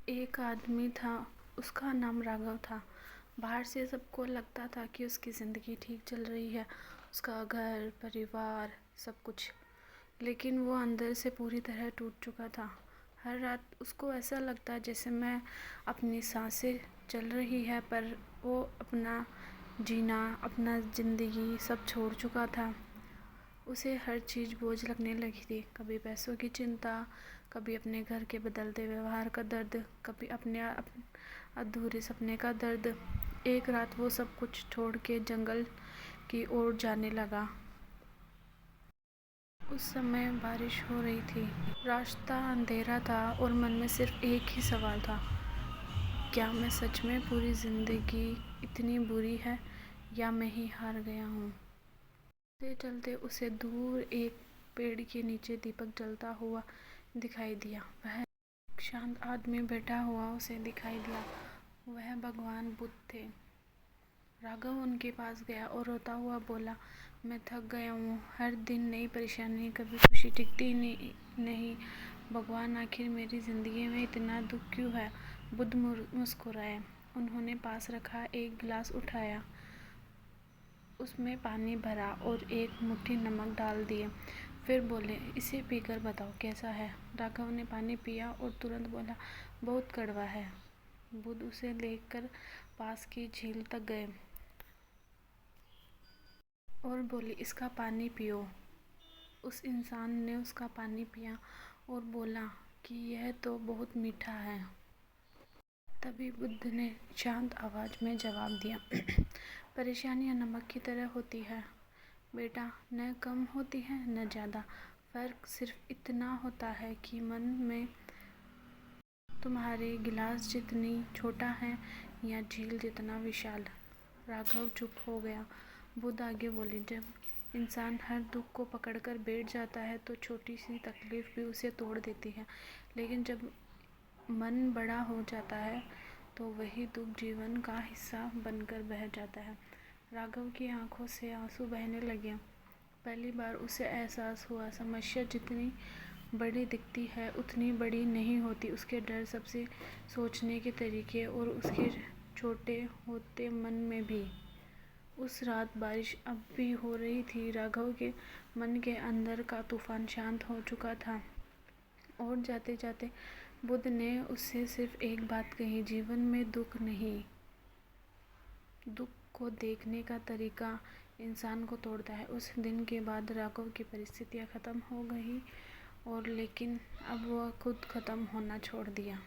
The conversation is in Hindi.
एक आदमी था, उसका नाम राघव था। बाहर से सबको लगता था कि उसकी ज़िंदगी ठीक चल रही है, उसका घर परिवार सब कुछ। लेकिन वो अंदर से पूरी तरह टूट चुका था। हर रात उसको ऐसा लगता जैसे मैं अपनी सांसें चल रही है, पर वो अपना जीना, अपना ज़िंदगी सब छोड़ चुका था। उसे हर चीज़ बोझ लगने लगी थी। कभी पैसों की चिंता, कभी अपने घर के बदलते व्यवहार का दर्द, कभी अपने अधूरे सपने का दर्द। एक रात वो सब कुछ छोड़ के जंगल की ओर जाने लगा। उस समय बारिश हो रही थी, रास्ता अंधेरा था और मन में सिर्फ एक ही सवाल था, क्या मैं सच में पूरी ज़िंदगी इतनी बुरी है या मैं ही हार गया हूँ। चलते चलते उसे दूर एक पेड़ के नीचे दीपक जलता हुआ दिखाई दिया। वह शांत आदमी बैठा हुआ उसे दिखाई दिया। वह भगवान बुद्ध थे। राघव उनके पास गया और रोता हुआ बोला, मैं थक गया हूँ, हर दिन नई परेशानी, कभी खुशी टिकती नहीं। भगवान, आखिर मेरी ज़िंदगी में इतना दुख क्यों है। बुद्ध मुस्कुराए। उन्होंने पास रखा एक गिलास उठाया, उसमें पानी भरा और एक मुट्ठी नमक डाल दिए। फिर बोले, इसे पीकर बताओ कैसा है। राघव ने पानी पिया और तुरंत बोला, बहुत कड़वा है। बुद्ध उसे लेकर पास की झील तक गए और बोले, इसका पानी पियो। उस इंसान ने उसका पानी पिया और बोला कि यह तो बहुत मीठा है। तभी बुद्ध ने शांत आवाज़ में जवाब दिया, परेशानियाँ नमक की तरह होती है बेटा, न कम होती है न ज़्यादा। फ़र्क सिर्फ इतना होता है कि मन में तुम्हारे गिलास जितनी छोटा है या झील जितना विशाल। राघव चुप हो गया। बुद्ध आगे बोले, जब इंसान हर दुख को पकड़कर बैठ जाता है तो छोटी सी तकलीफ भी उसे तोड़ देती है, लेकिन जब मन बड़ा हो जाता है तो वही दुख जीवन का हिस्सा बनकर बह जाता है। राघव की आंखों से आंसू बहने लगे। पहली बार उसे एहसास हुआ, समस्या जितनी बड़ी दिखती है उतनी बड़ी नहीं होती उसके डर, सबसे सोचने के तरीके और उसके छोटे होते मन में भी। उस रात बारिश अब भी हो रही थी। राघव के मन के अंदर का तूफान शांत हो चुका था और जाते जाते बुद्ध ने उससे सिर्फ एक बात कही, जीवन में दुख नहीं, दुख को देखने का तरीका इंसान को तोड़ता है। उस दिन के बाद राघव की परिस्थितियाँ ख़त्म हो गई और लेकिन अब वह खुद ख़त्म होना छोड़ दिया।